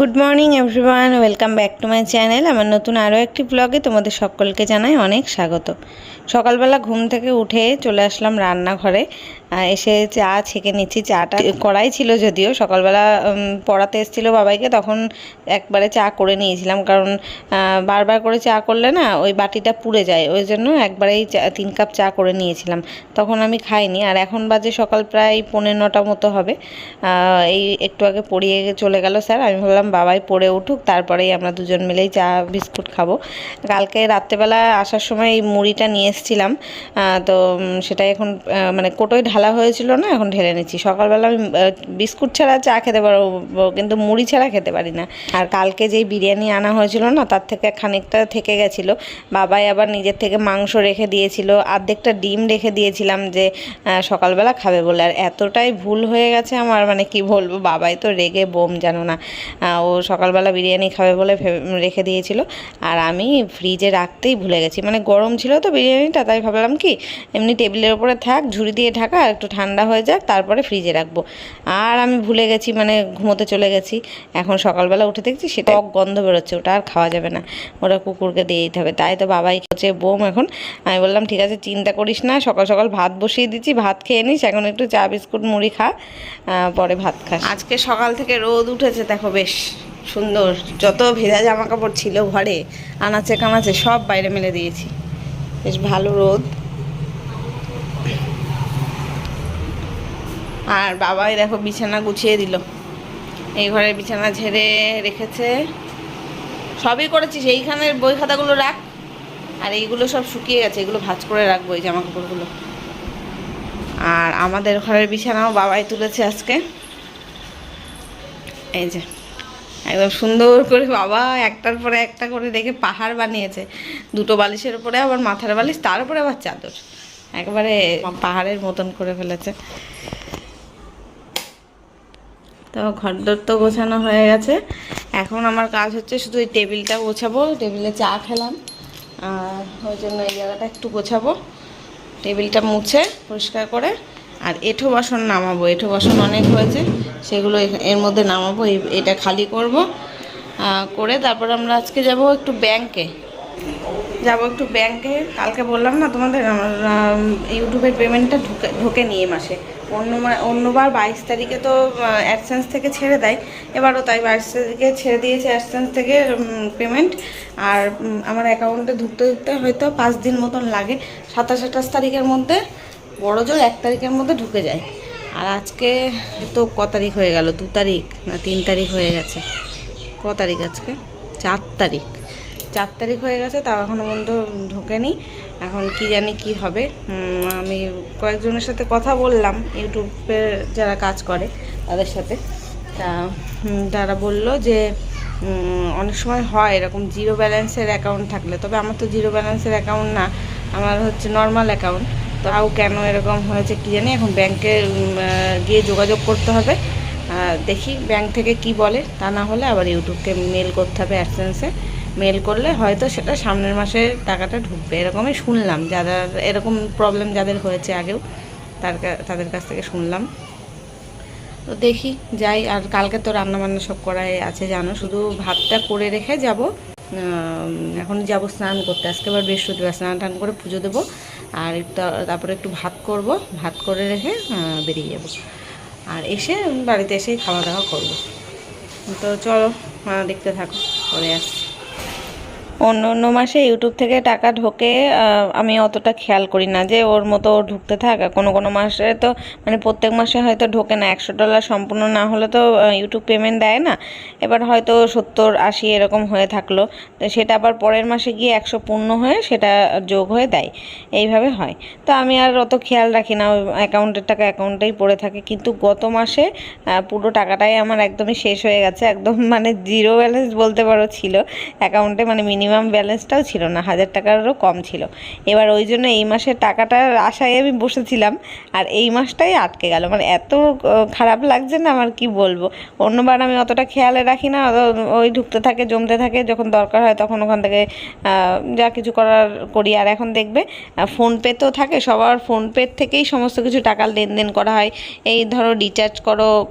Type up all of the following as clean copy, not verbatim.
Good morning everyone, welcome back to my channel. আমার নতুন আরও একটি ব্লগে তোমাদের সকলকে জানাই অনেক স্বাগত। সকালবেলা ঘুম থেকে উঠে চলে আসলাম রান্নাঘরে। এসে চা ছেঁকে নিচ্ছি। চাটা কড়াই ছিল, যদিও সকালবেলা পড়াতে এসেছিলো বাবাইকে, তখন একবারে চা করে নিয়েছিলাম, কারণ বারবার করে চা করলে না ওই বাটিটা পুড়ে যায়, ওই জন্য একবারেই 3 কাপ চা করে নিয়েছিলাম। তখন আমি খাইনি। আর এখন বাজে সকাল প্রায় 9:45 মতো হবে। এই একটু আগে পড়িয়ে চলে গেল স্যার। আমি ভাবলাম বাবাই পড়ে উঠুক, তারপরেই আমরা দুজন মিলেই চা বিস্কুট খাবো। কালকে রাত্রেবেলা আসার সময় এই মুড়িটা নিয়ে এসেছিলাম, তো সেটাই এখন মানে কোটোয় ঢালা হয়েছিল না, এখন ঢেলে নিচ্ছি। সকালবেলা আমি বিস্কুট ছাড়া চা খেতে পারবো, কিন্তু মুড়ি ছাড়া খেতে পারি না। আর কালকে যেই বিরিয়ানি আনা হয়েছিল না, তার থেকে খানিকটা থেকে গেছিলো। বাবাই আবার নিজের থেকে মাংস রেখে দিয়েছিল, অর্ধেকটা ডিম রেখে দিয়েছিলাম যে সকালবেলা খাবে বলে। আর এতটাই ভুল হয়ে গেছে আমার, মানে কি বলবো, বাবাই তো রেগে বোম, জানো না। ও সকালবেলা বিরিয়ানি খাবে বলে রেখে দিয়েছিল, আর আমি ফ্রিজে রাখতেই ভুলে গেছি। মানে গরম ছিল তো বিরিয়ানিটা, তাই ভাবলাম কি এমনি টেবিলের উপরে থাক, ঝুড়ি দিয়ে ঢাকা, আর একটু ঠান্ডা হয়ে যাক, তারপরে ফ্রিজে রাখবো। আর আমি ভুলে গেছি, মানে ঘুমোতে চলে গেছি। এখন সকালবেলা উঠে দেখছি সেটা গন্ধ বেরোচ্ছে, ওটা আর খাওয়া যাবে না, ওটা কুকুরকে দিয়ে দিতে হবে। তাই তো বাবাই হচ্ছে বোম এখন। আমি বললাম ঠিক আছে, চিন্তা করিস না, সকাল সকাল ভাত বসিয়ে দিচ্ছি, ভাত খেয়ে নিস, এখন একটু চা বিস্কুট মুড়ি খা, পরে ভাত খাস। আজকে সকাল থেকে রোদ উঠেছে, দেখো বেশ সুন্দর। যত ভেজা জামা কাপড় ছিল ঘরে, আনাচে কানাচে সব বাইরে মেলে দিয়েছি। বেশ ভালো রোদ। আর বাবাই দেখো বিছানা গুছিয়ে দিল, এই ঘরের বিছানা ঝেড়ে রেখেছে। সবই করেছি, সেইখানের বই খাতাগুলো রাখ, আর এইগুলো সব শুকিয়ে গেছে, এগুলো ভাঁজ করে রাখবো, এই জামা কাপড়গুলো। আর আমাদের ঘরের বিছানাও বাবাই তুলেছে আজকে, এই যে একদম সুন্দর করে বাবা একটার পরে একটা করে রেখে পাহাড় বানিয়েছে। 2টো বালিশের উপরে আবার মাথার বালিশ, তার উপরে আবার চাদর, একবারে পাহাড়ের মতন করে ফেলেছে। তো ঘরদোর তো গোছানো হয়ে গেছে, এখন আমার কাজ হচ্ছে শুধু এই টেবিলটা গোছাবো। টেবিলে চা খেলাম, আর ওই জন্য এই জায়গাটা একটু গোছাবো, টেবিলটা মুছে পরিষ্কার করে। আর এঁঠো বাসন নামাবো, এঁঠো বাসন অনেক হয়েছে, সেগুলো এর মধ্যে নামাবো। এটা খালি করব, করে তারপর আমরা আজকে যাব একটু ব্যাংকে। কালকে বললাম না তোমাদের, আমার ইউটিউবের পেমেন্টটা ঢোকে নিয়ে মাসে। অন্যবার 22 তারিখে তো অ্যাডসেন্স থেকে ছেড়ে দেয়, এবারও তাই 22 তারিখে ছেড়ে দিয়েছে অ্যাডসেন্স থেকে পেমেন্ট। আর আমার অ্যাকাউন্টে ঢুকতে হয়তো 5 দিন মতন লাগে। 27-28 তারিখের মধ্যে, বড় জোর 1 তারিখের মধ্যে ঢুকে যায়। আর আজকে তো ক তারিখ হয়ে গেল, 2 তারিখ না 3 তারিখ হয়ে গেছে। ক তারিখ আজকে? 4 তারিখ। 4 তারিখ হয়ে গেছে, তাও এখনও পর্যন্ত ঢোকেনি। এখন কি জানি কি হবে। আমি কয়েকজনের সাথে কথা বললাম, ইউটিউবের যারা কাজ করে তাদের সাথে। তা তারা বলল যে অনেক সময় হয় এরকম জিরো ব্যালেন্সের অ্যাকাউন্ট থাকলে। তবে আমার তো জিরো ব্যালেন্সের অ্যাকাউন্ট না, আমার হচ্ছে নর্মাল অ্যাকাউন্ট। তাও কেন এরকম হয়েছে কি জানি, এখন ব্যাংকে গিয়ে যোগাযোগ করতে হবে। দেখি ব্যাংক থেকে কি বলে, তা না হলে আবার ইউটিউবকে মেল করতে হবে। অ্যাডসেন্সে মেল করলে হয়তো সেটা সামনের মাসে টাকাটা ঢুকবে, এরকমই শুনলাম। যারা এরকম প্রবলেম যাদের হয়েছে আগেও, তাদের কাছ থেকে শুনলাম। তো দেখি যাই। আর কালকে তো রান্নাবান্না সব করাই আছে জানো, শুধু ভাতটা করে রেখে যাব। এখন যাব স্নান করতে, আজকে আবার বৃহস্পতিবার, স্নান টান করে পুজো দেবো। আর তারপরে একটু ভাত করব, ভাত করে রেখে বেরিয়ে যাব। আর এসে বাড়িতে এসেই খাওয়া দাওয়া করব। তো চলো দেখতে থাকো, পরে আসছি। অন্য মাসে ইউটিউব থেকে টাকা ঢোকে, আমি অতটা খেয়াল করি না যে ওর মতো ঢুকতে থাক। কোনো মাসে তো মানে প্রত্যেক মাসে হয়তো ঢোকে না, $100 সম্পূর্ণ না হলে তো ইউটিউব পেমেন্ট দেয় না। এবার হয়তো 70-80 এরকম হয়ে থাকলো, তো সেটা আবার পরের মাসে গিয়ে 100 পূর্ণ হয়ে সেটা যোগ হয়ে দেয়, এইভাবে হয়। তো আমি আর অত খেয়াল রাখি না, অ্যাকাউন্টের টাকা অ্যাকাউন্টেই পড়ে থাকে। কিন্তু গত মাসে পুরো টাকাটাই আমার একদমই শেষ হয়ে গেছে, একদম মানে জিরো ব্যালেন্স বলতে পারো ছিল অ্যাকাউন্টে, মানে মিনিমাম ব্যালেন্সটাও ছিল না, 1000 টাকারও কম ছিল। এবার ওই জন্য এই মাসের টাকাটার আশায় আমি বসেছিলাম, আর এই মাসটাই আটকে গেল। মানে এত খারাপ লাগছে না, আমার কি বলবো। অন্যবার আমি অতটা খেয়ালে রাখি না, ওই ঢুকতে থাকে জমতে থাকে, যখন দরকার হয় তখন ওখান থেকে যা কিছু করার করি। আর এখন দেখবে ফোনপে তো থাকে, সবার ফোনপের থেকেই সমস্ত কিছু টাকা লেনদেন করা হয়। এই ধরো রিচার্জ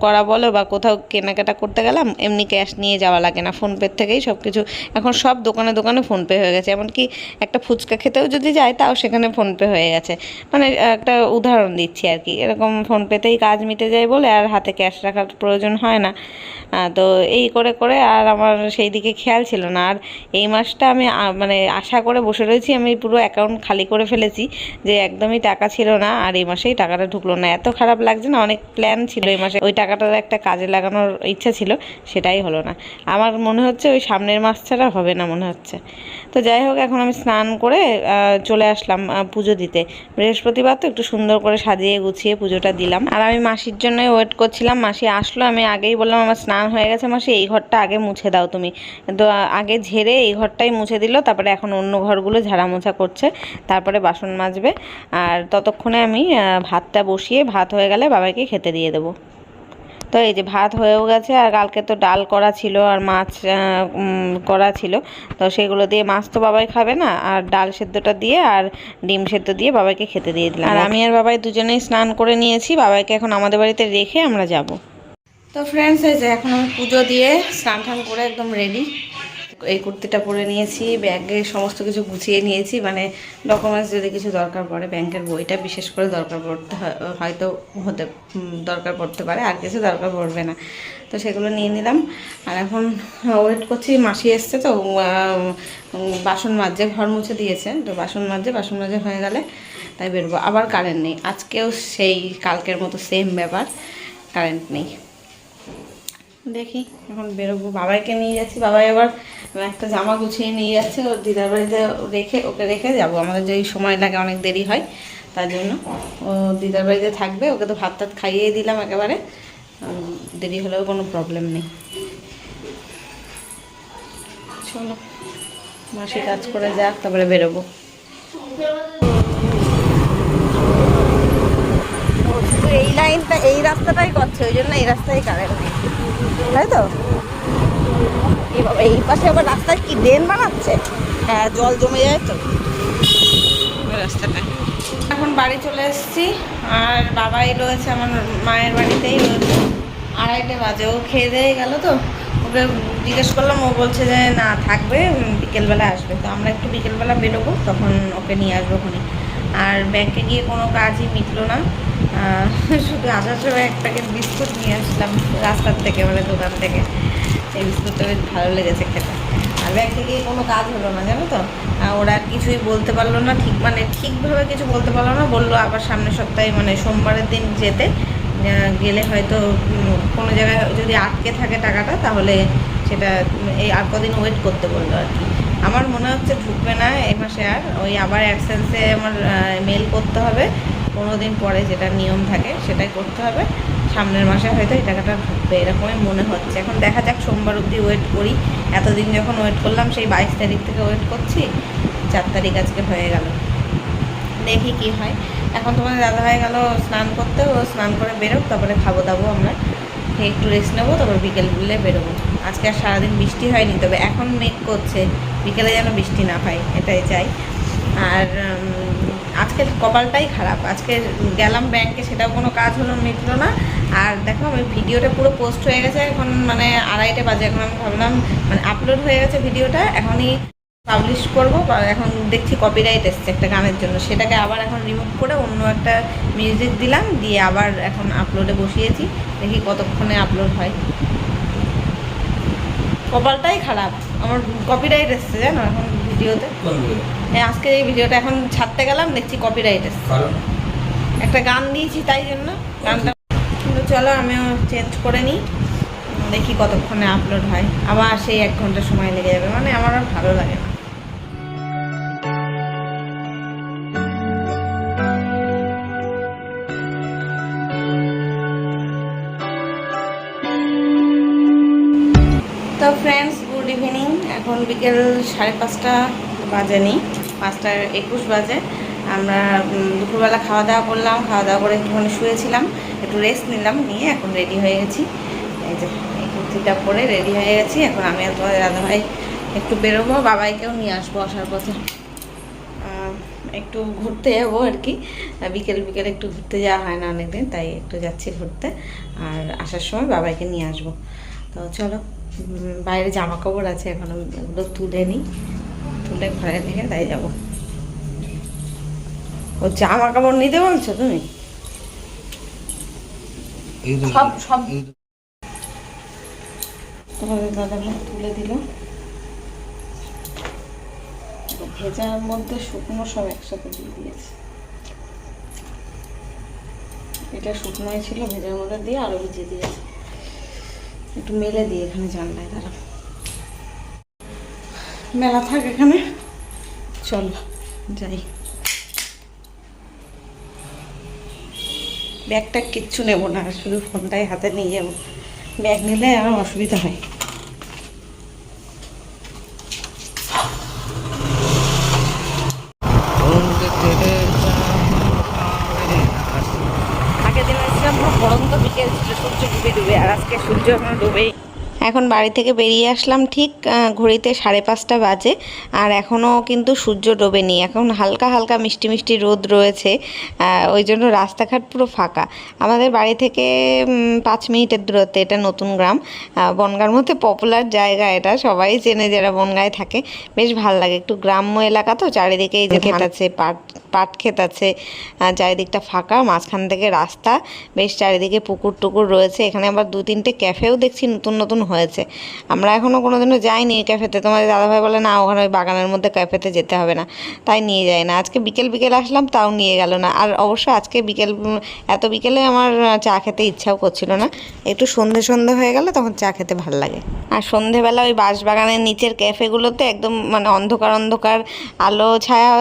করা বলো বা কোথাও কেনাকাটা করতে গেলাম, এমনি ক্যাশ নিয়ে যাওয়া লাগে না, ফোনপের থেকেই সব কিছু। এখন সব দোকানে দোকানে ফোনপে হয়ে গেছে, এমনকি একটা ফুচকা খেতেও যদি যায় তাও সেখানে ফোনপে হয়ে গেছে। মানে একটা উদাহরণ দিচ্ছি আর কি, এরকম ফোনপেতেই কাজ মিটে যায় বলে আর হাতে ক্যাশ রাখার প্রয়োজন হয় না। তো এই করে করে আর আমার সেই দিকে খেয়াল ছিল না। আর এই মাসটা আমি মানে আশা করে বসে রয়েছি, আমি পুরো অ্যাকাউন্ট খালি করে ফেলেছি, যে একদমই টাকা ছিল না। আর এই মাসেই টাকাটা ঢুকলো না, এত খারাপ লাগছে না। অনেক প্ল্যান ছিল এই মাসে, ওই টাকাটার একটা কাজে লাগানোর ইচ্ছা ছিল, সেটাই হলো না। আমার মনে হচ্ছে ওই সামনের মাস ছাড়া হবে না মনে হচ্ছে। তো যাই হোক, এখন আমি স্নান করে চলে আসলাম পুজো দিতে। বৃহস্পতিবার তো একটু সুন্দর করে সাজিয়ে গুছিয়ে পুজোটা দিলাম। আর আমি মাসির জন্যই ওয়েট করছিলাম, মাসি আসলো। আমি আগেই বললাম আমার স্নান হয়ে গেছে মাসি, এই ঘরটা আগে মুছে দাও তুমি। তো আগে ঝেড়ে এই ঘরটাই মুছে দিল, তারপরে এখন অন্য ঘরগুলো ঝাড়া মোছা করছে, তারপরে বাসন মাজবে। আর ততক্ষণে আমি ভাতটা বসিয়ে, ভাত হয়ে গেলে বাবাকে খেতে দিয়ে দেবো। তো এই যে ভাত হয়েও গেছে, আর কালকে তো ডাল করা ছিল আর মাছ করা ছিল, তো সেগুলো দিয়ে, মাছ তো বাবাই খাবে না, আর ডাল সেদ্ধটা দিয়ে আর ডিম সেদ্ধ দিয়ে বাবাকে খেতে দিয়ে দিলাম। আর আমি আর বাবাই দুজনেই স্নান করে নিয়েছি, বাবাকে এখন আমাদের বাড়িতে রেখে আমরা যাব। তো ফ্রেন্ডস, এই যে এখন আমি পুজো দিয়ে স্নান টান করে একদম রেডি। এই কুর্তিটা পরে নিয়েছি, ব্যাগে সমস্ত কিছু গুছিয়ে নিয়েছি, মানে ডকুমেন্টস যদি কিছু দরকার পড়ে, ব্যাংকের বইটা বিশেষ করে দরকার হয়তো দরকার পড়তে পারে, আর কিছু দরকার পড়বে না। তো সেগুলো নিয়ে নিলাম। আর এখন ওয়েট করছি, মাসি এসছে তো বাসন মাজে, ঘর মুছে দিয়েছে, তো বাসন মাজে হয়ে গেলে তাই বেরোবো। আবার কারেন্ট নেই, আজকেও সেই কালকের মতো সেম ব্যাপার, কারেন্ট নেই। দেখি এখন বেরোবো, বাবাইকে নিয়ে যাচ্ছি। বাবাই আবার একটা জামা গুছিয়ে নিয়ে যাচ্ছে, ওর দিদার বাড়িতে ওকে রেখে যাবো। আমাদের যেই সময় লাগে, অনেক দেরি হয়, তার জন্য ও দিদার বাড়িতে থাকবে। ওকে তো ভাত টাত খাইয়ে দিলাম একেবারে, দেরি হলেও কোনো প্রবলেম নেই। চলো মাসি কাজ করে যাক, তারপরে বেরোবো। এই লাইনটা, এই রাস্তাটাই করছে, ওই জন্য এই রাস্তায় কারেন্ট নেই, তাই তো। এই পাশে আবার রাস্তায় কি ড্রেন বানাচ্ছে, হ্যাঁ জল জমে যায় তো রাস্তাটায়। এখন বাড়ি চলে এসেছি, আর বাবাই রয়েছে আমার মায়ের বাড়িতেই রয়েছে। 2:30 বাজে, ও খেয়ে দিয়ে গেল। তো ওকে জিজ্ঞেস করলাম, ও বলছে যে না থাকবে, বিকেলবেলা আসবে। তো আমরা একটু বিকেলবেলা বেরোবো, তখন ওকে নিয়ে আসবো ওখানে। আর ব্যাংকে গিয়ে কোনো কাজই মিটলো না, শুধু আসার সময় 1 প্যাকেট বিস্কুট নিয়ে আসলাম রাস্তার থেকে, মানে দোকান থেকে। এই বিস্কুটটা বেশ ভালো লেগেছে খেতে। আর ব্যাংকে গিয়ে কোনো কাজ হলো না, জানো তো। ওরা কিছুই বলতে পারলো না, ঠিকভাবে কিছু বলতে পারলো না। বললো আবার সামনের সপ্তাহে, মানে সোমবারের দিন যেতে, গেলে হয়তো কোনো জায়গায় যদি আটকে থাকে টাকাটা, তাহলে সেটা এই আর কদিন ওয়েট করতে বললো আর কি। আমার মনে হচ্ছে ঢুকবে না এই মাসে আর, ওই আবার অ্যাডসেন্সে আমার মেল করতে হবে 15 দিন পরে, যেটা নিয়ম থাকে সেটাই করতে হবে। সামনের মাসে হয়তো এই টাকাটা ঢুকবে, এরকমই মনে হচ্ছে। এখন দেখা যাক, সোমবার অবধি ওয়েট করি। এতদিন যখন ওয়েট করলাম, সেই 22 তারিখ থেকে ওয়েট করছি, 4 তারিখ আজকে হয়ে গেল, দেখি কি হয়। এখন তোমাদের দাদা হয়ে গেল স্নান করতে, ও স্নান করে বেরোক, তারপরে খাবো দাবো আমরা, একটু রেস্ট নেবো, তারপর বিকেলে বেরোবো। আজকে আর সারাদিন বৃষ্টি হয়নি, তবে এখন মেঘ করছে, বিকেলে যেন বৃষ্টি না হয়, এটাই চাই। আর আজকের কপালটাই খারাপ, আজকে গেলাম ব্যাংকে, সেটাও কোনো কাজ মিটলো না। আর দেখো আমি ভিডিওটা পুরো পোস্ট হয়ে গেছে, এখন মানে 2:30 বাজে। এখন আমি ভাবলাম, মানে আপলোড হয়ে গেছে ভিডিওটা, এখনই পাবলিশ করবো। এখন দেখছি কপিরাইট এসছে একটা গানের জন্য, সেটাকে আবার এখন রিমুভ করে অন্য একটা মিউজিক দিলাম, দিয়ে আবার এখন আপলোডে বসিয়েছি। দেখি কতক্ষণে আপলোড হয়। কপালটাই খারাপ, আমার কপিরাইট এসছে জানো এখন ভিডিওতে। আজকে এই ভিডিওটা এখন ছাড়তে গেলাম, দেখছি কপিরাইট এসছে, একটা গান দিয়েছি তাই জন্য গানটা। কিন্তু চলো আমিও চেঞ্জ করে নিই, দেখি কতক্ষণে আপলোড হয়। আবার সেই 1 ঘন্টা সময় লেগে যাবে, মানে আমার আর ভালো লাগে না। তো ফ্রেন্ডস, গুড গুড ইভিনিং। এখন বিকেল 5:30 বাজেনি, 5:21 বাজে। আমরা দুপুরবেলা খাওয়া দাওয়া করলাম, খাওয়া দাওয়া করে একটুখানি শুয়েছিলাম, একটু রেস্ট নিলাম, নিয়ে এখন রেডি হয়ে গেছি। এই যে এই কুর্তিটা পরে রেডি হয়ে গেছি। এখন আমি আর তোমাদের দাদাভাই একটু বেরোবো, বাবাইকেও নিয়ে আসবো আসার পথে। একটু ঘুরতে যাবো আর কি, বিকেল বিকেল একটু ঘুরতে যাওয়া হয় না অনেকদিন, তাই একটু যাচ্ছি ঘুরতে। আর আসার সময় বাবাইকে নিয়ে আসবো। তো চলো, বাইরে জামা কাপড় আছে, এখন ওগুলো তুলে নিই, তুলে ঘরে রেখে তাই যাবো। ও জামা কাপড় নিতে বলছো তুমি? সব সব তোমাদের দাদাভাই তুলে দিল। ভেজার মধ্যে শুকনো সব একসাথে দিয়ে দিয়েছে। এটা শুকনোই ছিল, ভেজার মধ্যে দিয়ে আরো ভিজিয়ে দিয়েছে। একটু মেলে দিয়ে এখানে জানলায় দাঁড়া, মেলা থাক এখানে। চল যাই। ব্যাগটা কিচ্ছু নেবো না, শুধু ফোনটাই হাতে নিয়ে যাবো। ব্যাগ নিলে আমার অসুবিধা হয়। আগের দিন এসেছিলাম পুরো পড়ন্ত বিকেল ছিল, সূর্য ডুবে ডুবে, আর আজকে সূর্য এখনো ডুবেই। এখন বাড়ি থেকে বেরিয়ে আসলাম ঠিক ঘড়িতে 5:30 বাজে, আর এখনও কিন্তু সূর্য ডোবেনি। এখন হালকা হালকা মিষ্টি মিষ্টি রোদ রয়েছে, ওই জন্য রাস্তাঘাট পুরো ফাঁকা। আমাদের বাড়ি থেকে 5 মিনিটের দূরত্বে, এটা নতুন গ্রাম, বনগাঁর মধ্যে পপুলার জায়গা এটা, সবাই চেনে যারা বনগাঁয় থাকে। বেশ ভালো লাগে, একটু গ্রাম্য এলাকা তো, চারিদিকে এই যে ক্ষেত আছে, পাট ক্ষেত আছে, চারিদিকটা ফাঁকা, মাঝখান থেকে রাস্তা, বেশ চারিদিকে পুকুর টুকুর রয়েছে। এখানে আবার 2-3টে ক্যাফেও দেখছি নতুন নতুন হয়েছে। আমরা এখনও কোনোদিনও যাইনি এই ক্যাফেতে। তোমাদের দাদাভাই বলে না, ওখানে ওই বাগানের মধ্যে ক্যাফেতে যেতে হবে না, তাই নিয়ে যায় না। আজকে বিকেল বিকেল আসলাম, তাও নিয়ে গেল না। আর অবশ্য আজকে এত বিকেলে আমার চা খেতে ইচ্ছাও করছিল না, একটু সন্ধে সন্ধে হয়ে গেলে তখন চা খেতে ভালো লাগে। আর সন্ধেবেলা ওই বাঁশবাগানের নিচের ক্যাফেগুলোতে একদম মানে অন্ধকার অন্ধকার, আলো ছায়া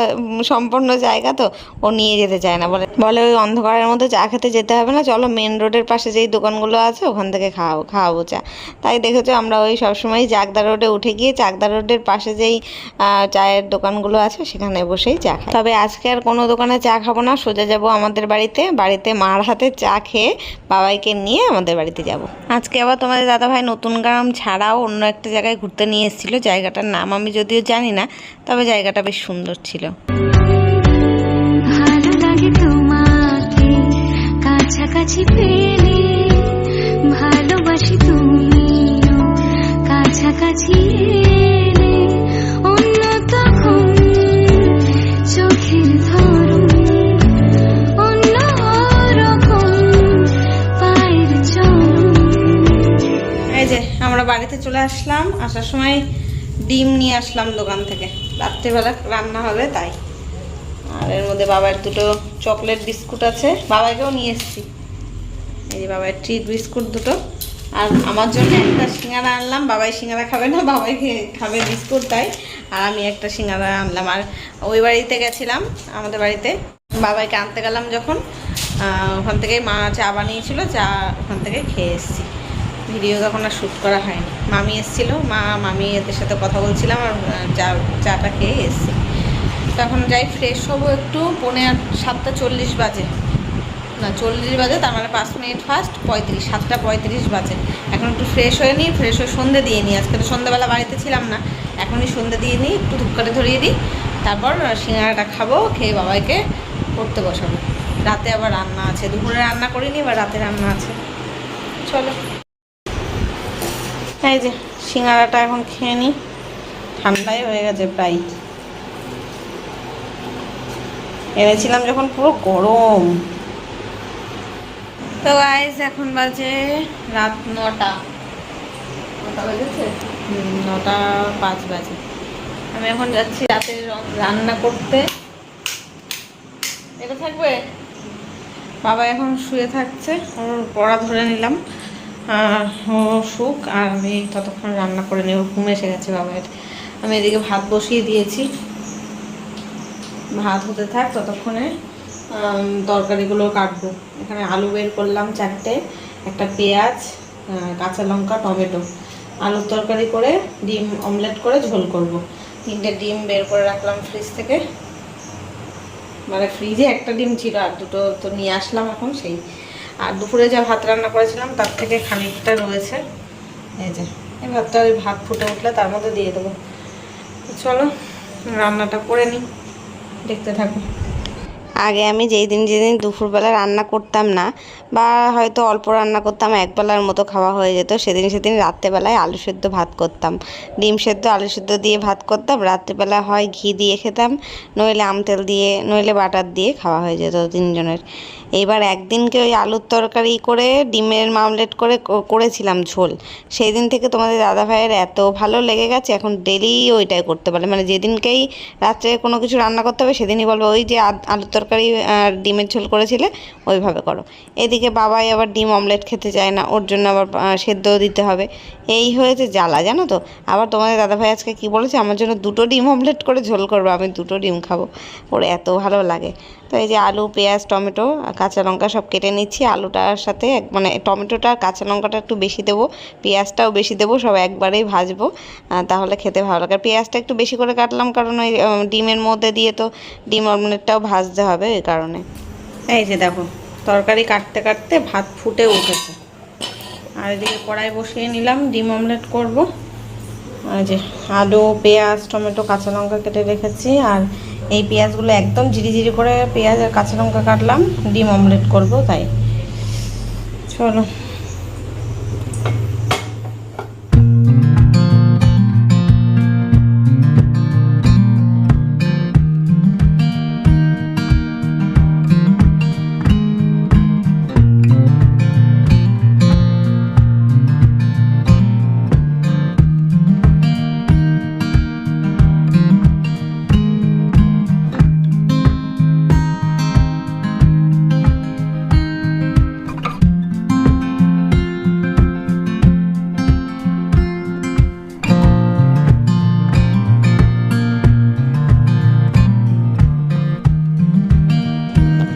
সম্পন্ন জায়গা তো, ও নিয়ে যেতে চায় না, বলে ওই অন্ধকারের মধ্যে চা খেতে যেতে হবে না, চলো মেন রোডের পাশে যেই দোকানগুলো আছে ওখান থেকে খাওয়াবো চা। তাই দেখেছো আমরা ওই সবসময় চাকদা রোডে উঠে গিয়ে চাকদা রোডের পাশে যেই চায়ের দোকানগুলো আছে সেখানে বসেই চা খাই। তবে আজকে আর কোনো দোকানে চা খাবো না, সোজা যাব আমাদের বাড়িতে মার হাতে চা খেয়ে বাবাইকে নিয়ে আমাদের বাড়িতে যাব। আজকে আবার তোমাদের দাদাভাই নতুন গ্রাম ছাড়াও অন্য একটা জায়গায় ঘুরতে নিয়ে এসেছিলো। জায়গাটার নাম আমি যদিও জানি না, তবে জায়গাটা বেশ সুন্দর ছিল। ভালো লাগে তোমাকে কাছাকাছি পেলে, ভালোবাসি তুমিও কাছাকাছি এলে, অন্য তখন চোখের ধরন অন্য রকম পায়ের চলন। এই যে আমরা বাড়িতে চলে আসলাম, আসার সময় ডিম নিয়ে আসলাম দোকান থেকে, রাত্রিবেলা রান্না হবে তাই। আর এর মধ্যে বাবার 2টো চকলেট বিস্কুট আছে, বাবাকেও নিয়ে এসেছি। এই যে বাবার ট্রিট বিস্কুট 2টো, আর আমার জন্য একটা সিঙ্গারা আনলাম। বাবাই সিঙ্গারা খাবে না, বাবাই খাবে বিস্কুট, তাই। আর আমি একটা সিঙ্গারা আনলাম। আর ওই বাড়িতে গেছিলাম, আমাদের বাড়িতে বাবাইকে আনতে গেলাম যখন, ওখান থেকে মা চা বানিয়েছিল, চা ওখান থেকে খেয়ে এসেছি। ভিডিও তখন আর শ্যুট করা হয়নি। মামি এসেছিল, মামি এদের সাথে কথা বলছিলাম, আর চাটা খেয়ে এসেছি। তখন যাই ফ্রেশ হবো একটু, 7:40 বাজে, না 40 বাজে, তার মানে 5 মিনিট ফার্স্ট 7:35 বাজে। এখন একটু ফ্রেশ হয়ে নিই, ফ্রেশ হয়ে সন্ধে দিয়ে নিই। আজকে তো সন্ধ্যেবেলা বাড়িতে ছিলাম না, এখনই সন্ধে দিয়ে নিই, একটু ধূপকাঠি ধরিয়ে দিই, তারপর সিঙ্গারাটা খাবো, খেয়ে বাবাইকে পড়তে বসাবো। রাতে আবার রান্না আছে, দুপুরে রান্না করিনি, এবার রাতে রান্না আছে। চলো, এই যে সিঙ্গারাটা এখন খেয়ে নিই, ঠান্ডাই হয়ে গেছে প্রায়। এনেছিলাম যখন পুরো গরম। তো গাইস এখন বাজে রাত 9টা বাজেছে, 9:05 বাজে। আমি এখন যাচ্ছি রাতে রান্না করতে। এটা থাকবে, বাবা এখন শুয়ে থাকছে, ওর পড়া ধরে নিলাম, ও শুক, আর আমি ততক্ষণ রান্না করে নেব। ঘুম এসে গেছে বাবার। আমি এদিকে ভাত বসিয়ে দিয়েছি, ভাত হতে থাক, ততক্ষণে তরকারিগুলো কাটবো। এখানে আলু বের করলাম 4টে, একটা পেঁয়াজ, কাঁচা লঙ্কা, টমেটো, আলুর তরকারি করে ডিম অমলেট করে ঝোল করব। 3টে ডিম বের করে রাখলাম ফ্রিজ থেকে, মানে ফ্রিজে একটা ডিম ছিল আর দুটো তো নিয়ে আসলাম এখন সেই। আর দুপুরে যা ভাত রান্না করেছিলাম তার থেকে খানিকটা রয়েছে, এই যে এই ভাতটা, ওই ভাত ফুটে উঠলে তার মধ্যে দিয়ে দেবো। চলো রান্নাটা করে নিই, দেখতে থাকো। আগে আমি যেদিন দুপুরবেলা রান্না করতাম না বা হয়তো অল্প রান্না করতাম, একবেলার মতো খাওয়া হয়ে যেত, সেদিন রাত্রেবেলায় আলু সেদ্ধ ভাত করতাম, ডিম সেদ্ধ আলু সেদ্ধ দিয়ে ভাত করতাম। রাত্রেবেলা হয় ঘি দিয়ে খেতাম, নইলে আমতেল দিয়ে, নইলে বাটার দিয়ে খাওয়া হয়ে যেত 3 জনের। এইবার একদিনকে ওই আলুর তরকারি করে ডিমের মামলেট করে করেছিলাম ঝোল, সেই দিন থেকে তোমাদের দাদা ভাইয়ের এত ভালো লেগে গেছে, এখন ডেলি ওইটাই করতে পারে। মানে যেদিনকেই রাত্রে কোনো কিছু রান্না করতে হবে সেদিনই বলবো ওই যে আলুর তরকারি আর ডিমের ঝোল করেছিলে ওইভাবে করো। এদিকে বাবাই আবার ডিম অমলেট খেতে চায় না, ওর জন্য আবার সেদ্ধও দিতে হবে, এই হয়েছে জ্বালা, জানো তো। আবার তোমাদের দাদাভাই আজকে কি বলেছে, আমার জন্য 2টো ডিম অমলেট করে ঝোল করবো, আমি 2টো ডিম খাবো, ওর এত ভালো লাগে। তো এই যে আলু, পেঁয়াজ, টমেটো, কাঁচা লঙ্কা সব কেটে নিচ্ছি। আলুটার সাথে মানে টমেটোটা আর কাঁচা লঙ্কাটা একটু বেশি দেবো, পেঁয়াজটাও বেশি দেবো, সব একবারেই ভাজবো, তাহলে খেতে ভালো লাগে। পেঁয়াজটা একটু বেশি করে কাটলাম কারণ ওই ডিমের মধ্যে দিয়ে তো ডিম অমলেটটাও ভাজতে হবে, এই কারণে। এই যে দেখো তরকারি কাটতে কাটতে ভাত ফুটে উঠেছে, আর এদিকে কড়াই বসিয়ে নিলাম, ডিম অমলেট করব। আর যে আলু, পেঁয়াজ, টমেটো, কাঁচা লঙ্কা কেটে রেখেছি, আর এই পেঁয়াজগুলো একদম ঝিরি করে পেঁয়াজ আর কাঁচা লঙ্কা কাটলাম, ডিম অমলেট করব তাই। চলো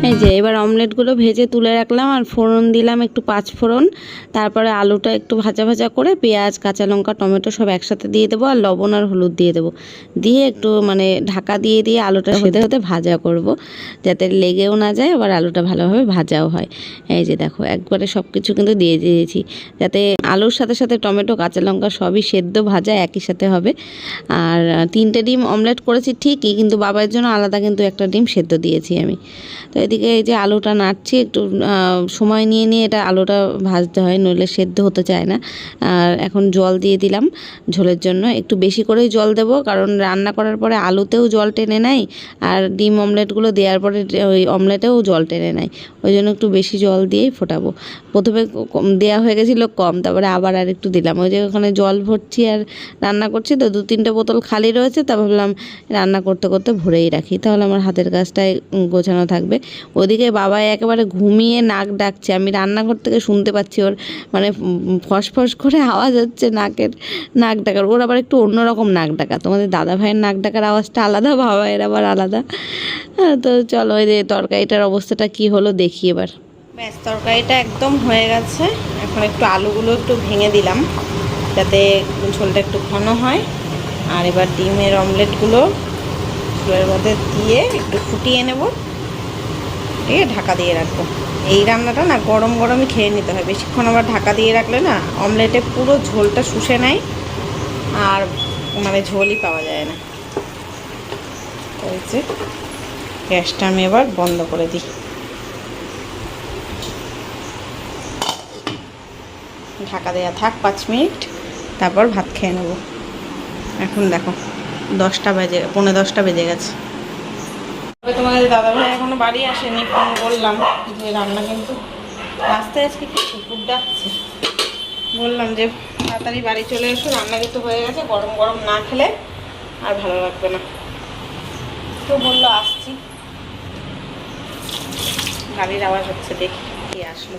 এই যে এবার অমলেটগুলো ভেজে তুলে রাখলাম, আর ফোড়ন দিলাম একটু 5 ফোড়ন, তারপরে আলুটা একটু ভাজা ভাজা করে পেঁয়াজ, কাঁচা লঙ্কা, টমেটো সব একসাথে দিয়ে দেবো, আর লবণ আর হলুদ দিয়ে দেবো, দিয়ে একটু মানে ঢাকা দিয়ে আলুটা হতে হতে ভাজা করব, যাতে লেগেও না যায়, আবার আলুটা ভালোভাবে ভাজাও হয়। এই যে দেখো একবারে সব কিছু কিন্তু দিয়ে দিয়েছি, যাতে আলুর সাথে সাথে টমেটো, কাঁচা লঙ্কা সবই সেদ্ধ ভাজা একই সাথে হবে। আর 3টে ডিম অমলেট করেছি ঠিকই, কিন্তু বাবার জন্য আলাদা কিন্তু একটা ডিম সেদ্ধ দিয়েছি আমি। তো এদিকে এই যে আলুটা নাড়ছি, একটু সময় নিয়ে এটা আলুটা ভাজতে হয়, নইলে সেদ্ধ হতে চায় না। আর এখন জল দিয়ে দিলাম ঝোলের জন্য, একটু বেশি করেই জল দেবো, কারণ রান্না করার পরে আলুতেও জল টেনে নেয়, আর ডিম অমলেটগুলো দেওয়ার পরে ওই অমলেটেও জল টেনে নেয়, ওই জন্য একটু বেশি জল দিয়েই ফোটাবো। প্রথমে দেওয়া হয়ে গেছিলো কম, তারপরে আবার আর একটু দিলাম, ওই যে ওখানে জল ভরছি আর রান্না করছি তো 2-3টে বোতল খালি রয়েছে, তা ভাবলাম রান্না করতে করতে ভরেই রাখি, তাহলে আমার হাতের কাজটাই গোছানো থাকবে। ওদিকে বাবা একেবারে ঘুমিয়ে নাক ডাকছে, আমি রান্নাঘর থেকে শুনতে পাচ্ছি ওর মানে ফসফস করে আওয়াজ হচ্ছে নাক ডাকার। ওর আবার একটু অন্যরকম নাক ডাকা, তোমাদের দাদা ভাইয়ের নাক ডাকার আওয়াজটা আলাদা, বাবায়ের আবার আলাদা। তো চলো ওই যে তরকারিটার অবস্থাটা কি হলো দেখি এবার। ব্যাস তরকারিটা একদম হয়ে গেছে, এখন একটু আলুগুলো একটু ভেঙে দিলাম যাতে ঝোলটা একটু ঘন হয়, আর এবার ডিমের অমলেটগুলো ঝোলের মধ্যে দিয়ে একটু ফুটিয়ে নেব, দিয়ে ঢাকা দিয়ে রাখবো। এই রান্নাটা না গরম গরমই খেয়ে নিতে হয়, বেশিক্ষণ আবার ঢাকা দিয়ে রাখলে না অমলেটে পুরো ঝোলটা শুষে নেয়, আর মানে ঝোলই পাওয়া যায় না। হয়েছে, গ্যাসটা আমি এবার বন্ধ করে দিই। ঢাকা দেওয়া থাক 5 মিনিট, তারপর ভাত খেয়ে নেব। এখন দেখো 10টা বেজে, 10:45 বেজে গেছে। তোমাদের দাদাভাই এখনো বাড়ি আসেনি, ফোন করলাম যে রান্না কিন্তু রাস্তায় আজকে কি কুকুর ডাকছে, বললাম যে তাড়াতাড়ি বাড়ি চলে এসো, রান্না কিন্তু হয়ে গেছে, গরম গরম না খেলে আর ভালো লাগবে না। তো বললো আসছি, গাড়ির আওয়াজ হচ্ছে, দেখি কে আসলো।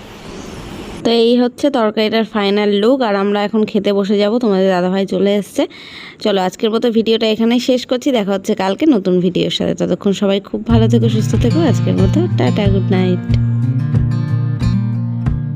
তো এই হচ্ছে তরকারিটার ফাইনাল লুক, আর আমরা এখন খেতে বসে যাব, তোমাদের দাদাভাই চলে এসছে। চলো আজকের মতো ভিডিওটা এখানেই শেষ করছি, দেখা হচ্ছে কালকে নতুন ভিডিওর সাথে। ততক্ষণ সবাই খুব ভালো থেকো, সুস্থ থেকো। আজকের মতো টাটা, গুড নাইট।